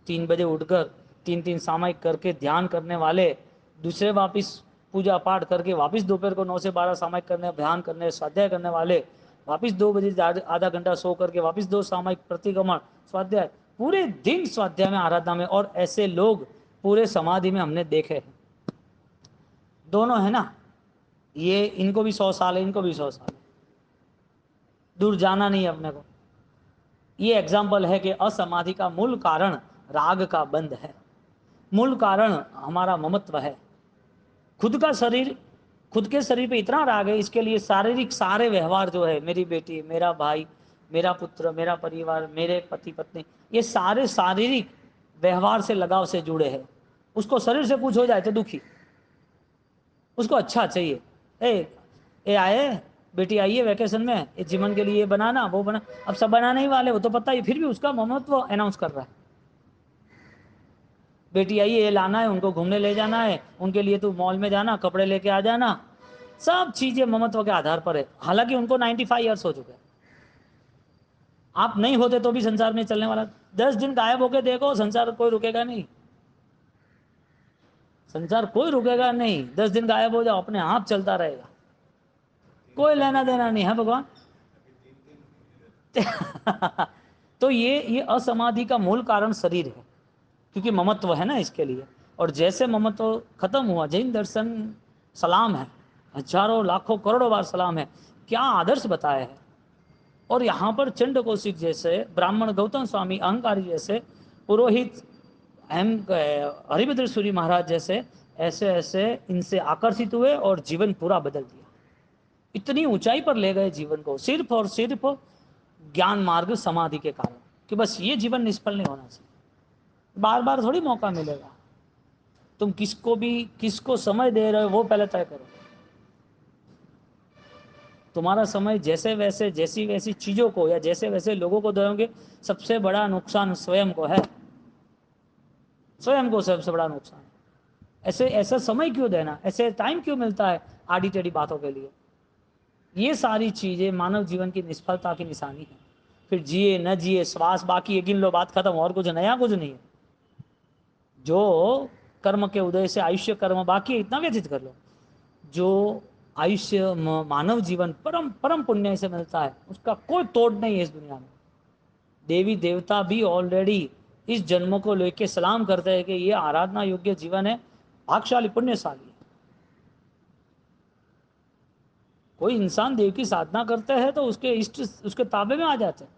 3 بجے اٹھ کر, 3 سامعک کر کے دھیان کرنے والے, دوسرے واپس پوجا پاٹ کر کے واپس دوپہر کو 9 سے 12 سامعک کرنے, دھیان کرنے, سوادھیائے کرنے والے, واپس 2 بجے آدھا گھنٹہ سو کر کے واپس 2 سامعک پرتیگمن سوادھیائے, پورے دن سوادھیائے میں آرادھنا میں, اور ایسے لوگ پورے سمادھی میں ہم نے دیکھے ہیں. دونوں ہے نا, یہ ان کو بھی 100 سال ہے, ان کو بھی 100 سال ہے, دور جانا نہیں ہے اپنے کو. یہ ایگزامپل ہے کہ اسمادھی کا مول کارن راگ کا بند ہے, مول کارن ہمارا ممتو ہے. خود کا شریر, خود کے شریر پہ اتنا راگ ہے, اس کے لیے شاریرک سارے ویوہار جو ہے, میری بیٹی, میرا بھائی, میرا پتر, میرا پریوار, میرے پتی پتنی, یہ سارے شاریرک ویوہار سے لگاؤ سے جڑے ہیں. اس کو شریر سے کچھ ہو جائے تو دکھی, اس کو اچھا چاہیے, اے آئے بیٹی, آئیے ویکیشن میں, یہ جیون کے لیے یہ بنانا وہ بنا, اب سب بنانے ہی والے, وہ تو پتہ ہی, پھر بھی اس کا ممتو اناؤنس کر رہا ہے. بیٹی آئیے یہ لانا ہے, ان کو گھومنے لے جانا ہے, ان کے لیے تو مال میں جانا, کپڑے لے کے آ جانا, سب چیزیں ممتو کے آدھار پر ہے. حالانکہ ان کو 95 ایئرس ہو چکے ہیں. آپ نہیں ہوتے تو بھی سنسار میں چلنے والا, 10 دن غائب ہو کے دیکھو, سنسار کوئی رکے گا نہیں, سنسار کوئی رکے گا نہیں. 10 دن غائب ہو جاؤ, اپنے آپ چلتا رہے گا, کوئی لینا دینا نہیں ہے بھگوان. تو یہ اسمادھی کا مول کارن شریر ہے, کیونکہ ممتو ہے نا اس کے لیے. اور جیسے ممتو ختم ہوا, جین درشن سلام ہے, ہزاروں لاکھوں کروڑوں بار سلام ہے, کیا آدرش بتایا ہے. اور یہاں پر چنڈ کوشک جیسے, براہمن گوتم سوامی اہنکاری جیسے, پروہت ہریبدر سوری مہاراج جیسے, ایسے ایسے ان سے آکرشت ہوئے اور جیون پورا بدل دیا. اتنی اونچائی پر لے گئے جیون کو, صرف اور صرف ज्ञान मार्ग समाधि के कारण, कि बस ये जीवन निष्फल नहीं होना चाहिए. बार बार थोड़ी मौका मिलेगा. तुम किसको समय दे रहे हो वो पहले तय करो. तुम्हारा समय जैसे वैसे जैसी वैसी चीजों को या जैसे वैसे लोगों को दोगे, सबसे बड़ा नुकसान स्वयं को है, स्वयं को सबसे बड़ा नुकसान. ऐसे ऐसा समय क्यों देना, ऐसे टाइम क्यों मिलता है आड़ी टेढ़ी बातों के लिए. ये सारी चीजें मानव जीवन की निष्फलता की निशानी है. फिर जिए न जिए, श्वास बाकी है, गिन लो, बात खत्म, और कुछ नया कुछ नहीं है. जो कर्म के उदय से आयुष्य कर्म बाकी है, इतना व्यतीत कर लो. जो आयुष्य मानव जीवन परम परम पुण्य से मिलता है, उसका कोई तोड़ नहीं है इस दुनिया में. देवी देवता भी ऑलरेडी इस जन्म को लेके सलाम करते हैं कि ये आराधना योग्य जीवन है, भाग्यशाली पुण्यशाली है. कोई इंसान देव की साधना करते हैं तो उसके इष्ट उसके ताबे में आ जाते हैं,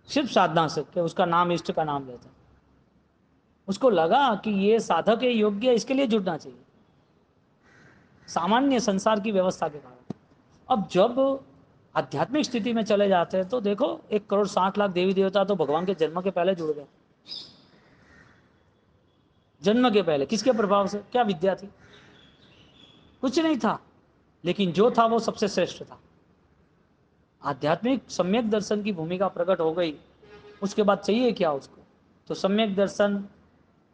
सिर्फ साधना से, कि उसका नाम इष्ट का नाम लेते हैं. उसको लगा कि ये साधक है, योग्य है, इसके लिए जुड़ना चाहिए, सामान्य संसार की व्यवस्था के कारण। अब जब आध्यात्मिक स्थिति में चले जाते हैं तो देखो 1,60,00,000 देवी देवता तो भगवान के जन्म के पहले जुड़ गए। जन्म के पहले किसके प्रभाव से? क्या विद्या थी? कुछ नहीं था, लेकिन जो था वो सबसे श्रेष्ठ था। आध्यात्मिक सम्यक दर्शन की भूमिका प्रकट हो गई, उसके बाद चाहिए क्या उसको? तो सम्यक दर्शन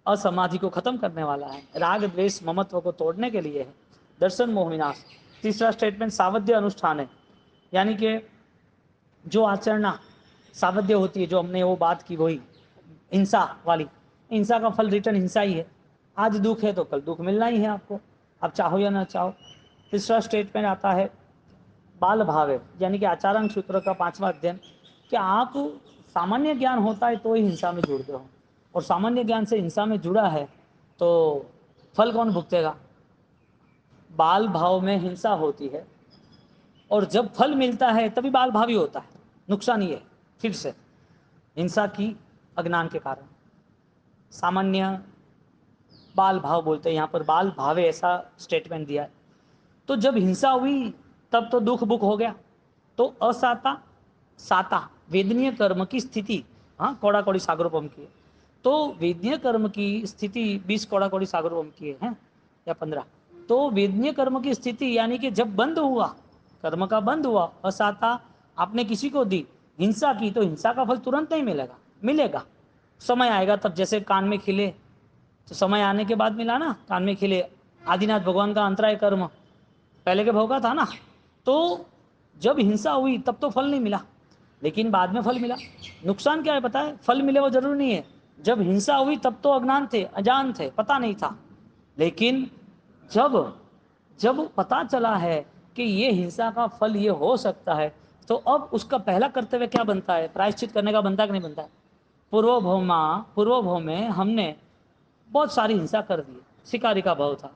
असमाधि को खत्म करने वाला है, राग द्वेष ममत्व को तोड़ने के लिए है, दर्शन मोह विनाश। तीसरा स्टेटमेंट सावध्य अनुष्ठान है, यानी कि जो आचरणा सावध्य होती है, जो हमने वो बात की वही हिंसा वाली, हिंसा का फल रिटर्न हिंसा ही है। आज दुख है तो कल दुख मिलना ही है आपको, आप चाहो या ना चाहो। तीसरा स्टेटमेंट आता है बाल भावे, यानी कि आचारांग सूत्र का 5वां अध्ययन, कि आप सामान्य ज्ञान होता है तो ही हिंसा में जुड़ते हो, और सामान्य ज्ञान से हिंसा में जुड़ा है तो फल कौन भुगतेगा? बाल भाव में हिंसा होती है, और जब फल मिलता है तभी बाल भावी होता है। नुकसान ये है फिर से हिंसा की अज्ञान के कारण। सामान्य बाल भाव बोलते हैं, यहाँ पर बाल भावे ऐसा स्टेटमेंट दिया है। तो जब हिंसा हुई तब तो दुख बुख हो गया, तो असाता साता वेदनीय कर्म की स्थिति, हाँ कौड़ा कौड़ी सागरोपम की है, तो वेदनीय कर्म की स्थिति 20 कौड़ा कौड़ी सागरोपम की है या 15। तो वेदनीय कर्म की स्थिति यानी कि जब बंद हुआ, कर्म का बंद हुआ, असाता आपने किसी को दी, हिंसा की, तो हिंसा का फल तुरंत नहीं मिलेगा, मिलेगा समय आएगा तब। जैसे कान में खिले तो समय आने के बाद मिला ना, कान में खिले आदिनाथ भगवान का अंतराय कर्म पहले के भोगा था ना। तो जब हिंसा हुई तब तो फल नहीं मिला, लेकिन बाद में फल मिला। नुकसान क्या है पता है? फल मिले वो जरूरी नहीं है। जब हिंसा हुई तब तो अज्ञान थे, अजान थे, पता नहीं था, लेकिन जब जब पता चला है कि ये हिंसा का फल ये हो सकता है, तो अब उसका पहला कर्तव्य क्या बनता है? प्रायश्चित करने का बनता है कि नहीं बनता है? पूर्वभव में हमने बहुत सारी हिंसा कर दी। शिकारी का भाव था,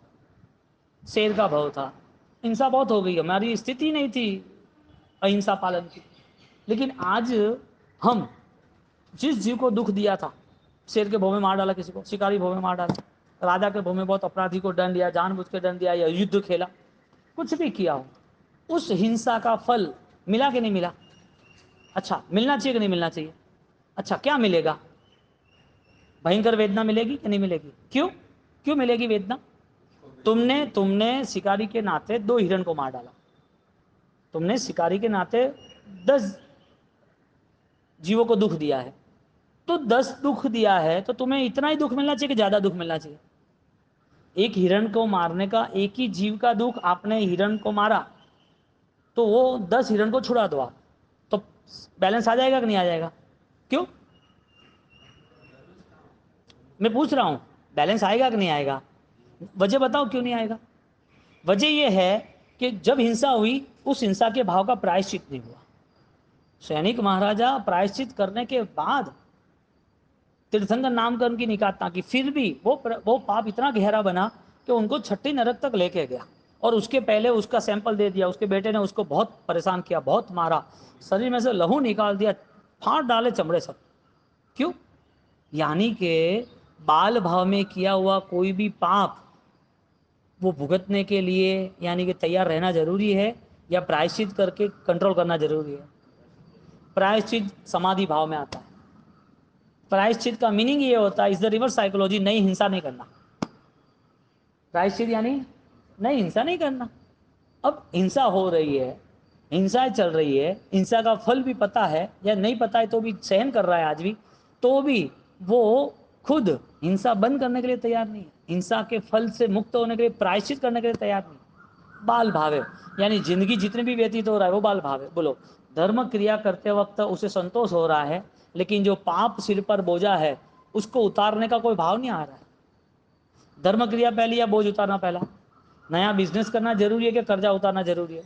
शेर का भाव था, हिंसा बहुत हो गई, हमारी स्थिति नहीं थी अहिंसा पालन की। लेकिन आज हम जिस जीव को दुख दिया था, शेर के भों में मार डाला किसी को, शिकारी भों में मार डाला, राजा के भों में बहुत अपराधी को दंड दिया, जानबूझ के दंड दिया, या युद्ध खेला, कुछ भी किया हो, उस हिंसा का फल मिला कि नहीं मिला? अच्छा मिलना चाहिए कि नहीं मिलना चाहिए? अच्छा क्या मिलेगा? भयंकर वेदना मिलेगी कि नहीं मिलेगी? क्यों क्यों मिलेगी वेदना? तुमने तुमने शिकारी के नाते 2 हिरण को मार डाला, तुमने शिकारी के नाते 10 जीवों को दुख दिया है, तो 10 दुख दिया है तो तुम्हें इतना ही दुख मिलना चाहिए कि ज्यादा दुख मिलना चाहिए? एक हिरण को मारने का, एक ही जीव का दुख, आपने हिरण को मारा तो वो 10 हिरण को छुड़ा दो आप, तो बैलेंस आ जाएगा कि नहीं आ जाएगा? क्यों? मैं पूछ रहा हूं, बैलेंस आएगा कि नहीं आएगा? वजह बताओ क्यों नहीं आएगा? वजह यह है कि जब हिंसा हुई उस हिंसा के भाव का प्रायश्चित नहीं हुआ। सैनिक महाराजा प्रायश्चित करने के बाद तीर्थंकर नामकरण की निकातना की, फिर भी वो पाप इतना गहरा बना कि उनको 6ठी नरक तक लेके गया, और उसके पहले उसका सैंपल दे दिया, उसके बेटे ने उसको बहुत परेशान किया, बहुत मारा, शरीर में से लहू निकाल दिया, फाड़ डाले चमड़े सब। क्यों? यानी कि बाल भाव में किया हुआ कोई भी पाप वो भुगतने के लिए यानी कि तैयार रहना जरूरी है, या प्रायश्चित करके कंट्रोल करना जरूरी है? प्रायश्चित समाधि भाव में आता है। प्रायश्चित का मीनिंग ये होता है, इज द रिवर्स साइकोलॉजी, नई हिंसा नहीं करना। प्रायश्चित यानी नई हिंसा नहीं करना। अब हिंसा हो रही है, हिंसा चल रही है, हिंसा का फल भी पता है या नहीं पता है तो भी सहन कर रहा है आज भी, तो भी वो खुद हिंसा बंद करने के लिए तैयार नहीं है, हिंसा के फल से मुक्त होने के लिए प्रायश्चित करने के लिए तैयार नहीं। बाल भावे यानी जिंदगी जितने भी व्यतीत हो रहा है वो बाल भावे। बोलो, धर्म क्रिया करते वक्त उसे संतोष हो रहा है, लेकिन जो पाप सिर पर बोझा है उसको उतारने का कोई भाव नहीं आ रहा है। धर्म क्रिया पहली या बोझ उतारना पहला? नया बिजनेस करना जरूरी है कि कर्जा उतारना जरूरी है?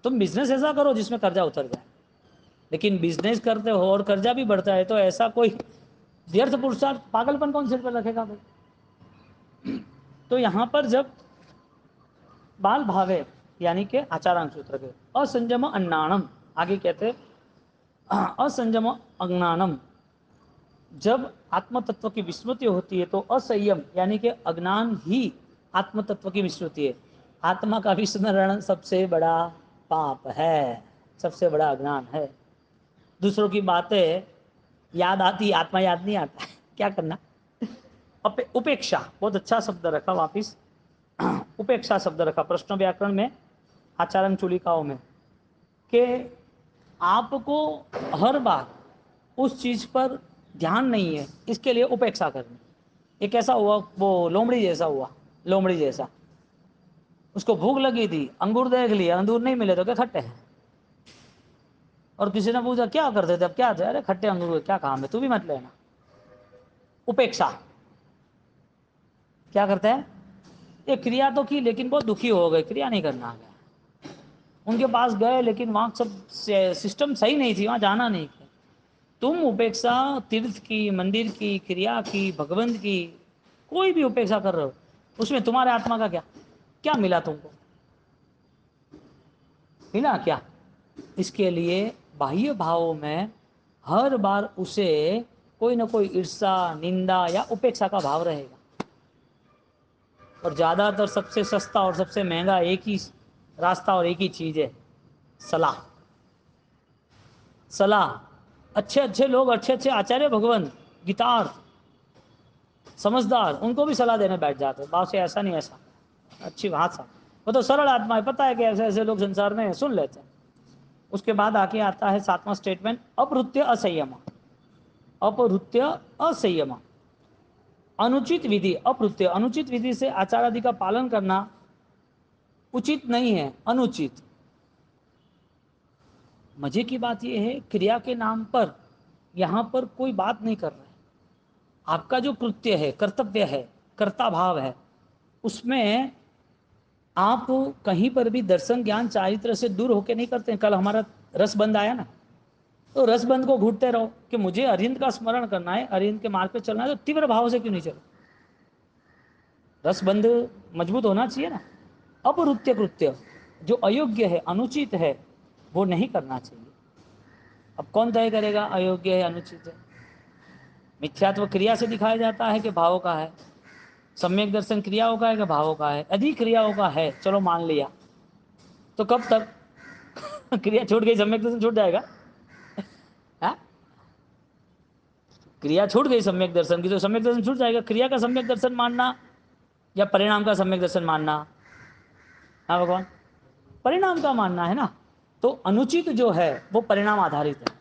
तुम बिजनेस ऐसा करो जिसमें कर्जा उतर जाए, लेकिन बिजनेस करते हो और कर्जा भी बढ़ता है तो ऐसा कोई व्यर्थ पुरुषार्थ, पागलपन कौन सिर पर रखेगा भाई? तो यहां पर जब बाल भावे यानी कि आचारांग सूत्र के असंजम अन्नाणम, आगे कहते असंजम अज्ञानम, जब आत्म तत्व की विस्मृति होती है तो असंयम यानी कि अज्ञान ही आत्म तत्व की विस्मृति है। आत्मा का विस्मरण सबसे बड़ा पाप है, सबसे बड़ा अज्ञान है। दूसरों की बातें याद आती, आत्मा याद नहीं आता। क्या करना? उपेक्षा, बहुत अच्छा शब्द रखा वापिस, उपेक्षा शब्द रखा प्रश्न व्याकरण में, आचारण चूलिकाओं में, कि आपको हर बार उस चीज पर ध्यान नहीं है, इसके लिए उपेक्षा करनी। ये कैसा हुआ? वो लोमड़ी जैसा हुआ, लोमड़ी जैसा। उसको भूख लगी थी, अंगूर देख लिया, अंगूर नहीं मिले तो क्या खट्टे हैं। और किसी ने पूछा क्या करते थे, अब क्या थे? अरे खट्टे अंगूर क्या काम है, तू भी मत लेना। उपेक्षा। क्या करते हैं? ये क्रिया तो की लेकिन बहुत दुखी हो गए, क्रिया नहीं करना आ गया। उनके पास गए लेकिन वहां सब सिस्टम सही नहीं थी, वहां जाना नहीं। तुम उपेक्षा तीर्थ की, मंदिर की, क्रिया की, भगवंत की, कोई भी उपेक्षा कर रहे हो, उसमें तुम्हारे आत्मा का क्या क्या मिला? तुमको मिला क्या? इसके लिए बाह्य भावों में हर बार उसे कोई ना कोई ईर्षा, निंदा या उपेक्षा का भाव रहेगा। और ज्यादातर सबसे सस्ता और सबसे महंगा एक ही रास्ता और एक ही चीज है, सलाह। सलाह। अच्छे अच्छे लोग, अच्छे अच्छे आचार्य भगवान, गीतार्थ, समझदार, उनको भी सलाह देने बैठ जाते हैं, बाप से ऐसा नहीं ऐसा, अच्छी बात सा। वो तो सरल आत्मा है, पता है कि ऐसे ऐसे लोग संसार में सुन लेते हैं। उसके बाद आके आता है 7वां स्टेटमेंट, अपहृत्य असंयम। अपहृत्य असंयम, अनुचित विधि। अपहृत्य, अनुचित विधि से आचार आदि का पालन करना उचित नहीं है, अनुचित। मजे की बात यह है, क्रिया के नाम पर यहां पर कोई बात नहीं कर रहे। आपका जो कृत्य है, कर्तव्य है, कर्ता भाव है, उसमें आप कहीं पर भी दर्शन ज्ञान चारित्र से दूर होकर नहीं करते हैं। कल हमारा रसबंध आया ना, तो रसबंध को घूटते रहो कि मुझे अरिहंत का स्मरण करना है, अरिहंत के मार्ग पे चलना है, तो तीव्र भाव से क्यों नहीं चलो? रसबंध मजबूत होना चाहिए ना। अपहृत्य कृत्य जो अयोग्य है, अनुचित है, वो नहीं करना चाहिए। अब कौन तय करेगा अयोग्य है, अनुचित है? मिथ्यात्व क्रिया से दिखाया जाता है कि भावों का है। सम्यक दर्शन क्रियाओं का है कि भावों का है? यदि क्रियाओं का है, चलो मान लिया, तो कब तक? क्रिया छूट गई, सम्यक दर्शन छूट जाएगा? है? क्रिया छूट गई सम्यक दर्शन की, तो सम्यक दर्शन छूट जाएगा। क्रिया का सम्यक दर्शन मानना या परिणाम का सम्यक दर्शन मानना? हाँ भगवान, परिणाम का मानना है ना। तो अनुचित जो है वो परिणाम आधारित है।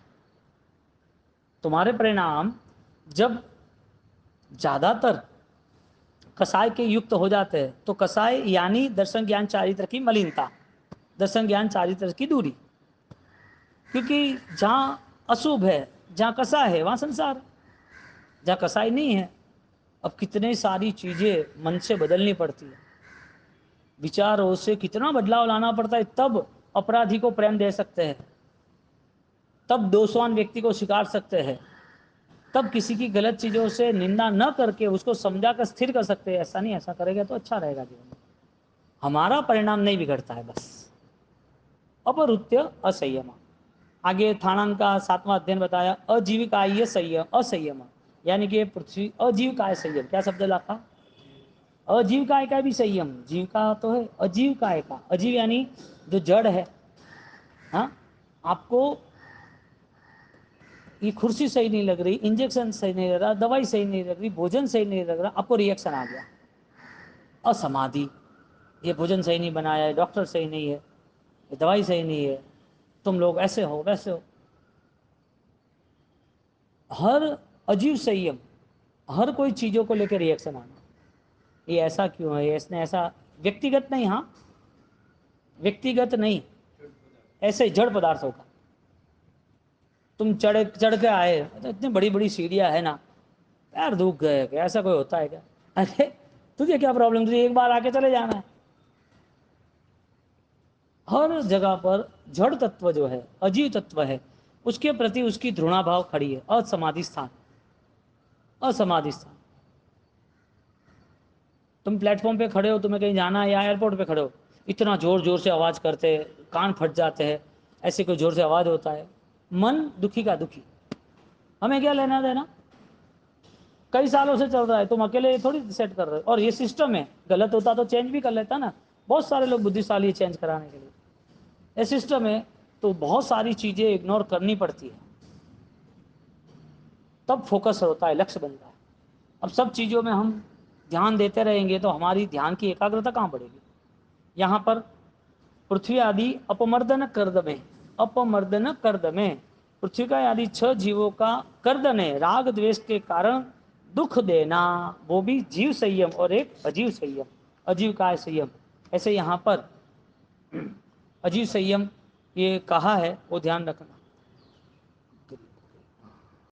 तुम्हारे परिणाम जब ज्यादातर कसाय के युक्त हो जाते हैं, तो कसाय यानी दर्शन ज्ञान चारित्र की मलिनता, दर्शन ज्ञान चारित्र की दूरी। क्योंकि जहां अशुभ है, जहां कसाय है, वहां संसार। जहां कसाई नहीं है, अब कितने सारी चीजें मन से बदलनी पड़ती है, विचारों से कितना बदलाव लाना पड़ता है, तब अपराधी को प्रेम दे सकते हैं, तब दोषवान व्यक्ति को स्वीकार सकते हैं, तब किसी की गलत चीजों से निंदा न करके उसको समझा कर स्थिर कर सकते हैं। ऐसा नहीं, ऐसा करेगा तो अच्छा रहेगा जीवन में, हमारा परिणाम नहीं बिगड़ता है बस। अपहृत्य असंयम। आगे थाणन का 7वां अध्ययन बताया, अजीविकाय संयम, असंयम यानी कि पृथ्वी अजीविकाय संयम। क्या शब्द लिखा? अजीविकाय का भी संयम, जीविका तो है, अजीविकाय का, अजीव यानी जो जड़ है। हाँ, आपको ये कुर्सी सही नहीं लग रही, इंजेक्शन सही नहीं लग रहा, दवाई सही नहीं लग रही, भोजन सही नहीं लग रहा, आपको रिएक्शन आ गया, असमाधि। ये भोजन सही नहीं बनाया है, डॉक्टर सही नहीं है, ये दवाई सही नहीं है, तुम लोग ऐसे हो वैसे हो। हर अजीव संयम, हर कोई चीजों को लेकर रिएक्शन आना, ये ऐसा क्यों है, इसने ऐसा, व्यक्तिगत नहीं, हाँ व्यक्तिगत नहीं, ऐसे जड़ पदार्थों का। तुम चढ़ चढ़ के आए तो इतनी बड़ी बड़ी सीढ़ियां है ना, पैर दुख गए, ऐसा कोई होता है क्या? अरे तुझे क्या प्रॉब्लम, तुझे एक बार आके चले जाना है। हर जगह पर जड़ तत्व जो है, अजीव तत्व है, उसके प्रति उसकी घृणाभाव खड़ी है। असमाधि स्थान, असमाधि स्थान। तुम प्लेटफॉर्म पे खड़े हो, तुम्हें कहीं जाना है, या एयरपोर्ट पे खड़े हो, इतना जोर जोर से आवाज करते हैं, कान फट जाते हैं, ऐसे कोई जोर से आवाज होता है, मन दुखी का दुखी, हमें क्या लेना देना? कई सालों से चल रहा है, तुम अकेले ये थोड़ी सेट कर रहे हो। और ये सिस्टम है, गलत होता तो चेंज भी कर लेता ना, बहुत सारे लोग बुद्धिशाली है चेंज कराने के लिए। ये सिस्टम है, तो बहुत सारी चीज़ें इग्नोर करनी पड़ती है, तब फोकस होता है, लक्ष्य बनता है। अब सब चीज़ों में हम ध्यान देते रहेंगे तो हमारी ध्यान की एकाग्रता कहाँ बढ़ेगी। यहाँ पर पृथ्वी आदि अपमर्दन कर्दमे, अपमर्दन कर्दमे, पृथ्वी का आदि 6 जीवों का कर्दन है, राग द्वेष के कारण दुख देना, वो भी जीव संयम और एक अजीव संयम। अजीव का है संयम, ऐसे यहाँ पर अजीव संयम ये कहा है, वो ध्यान रखना।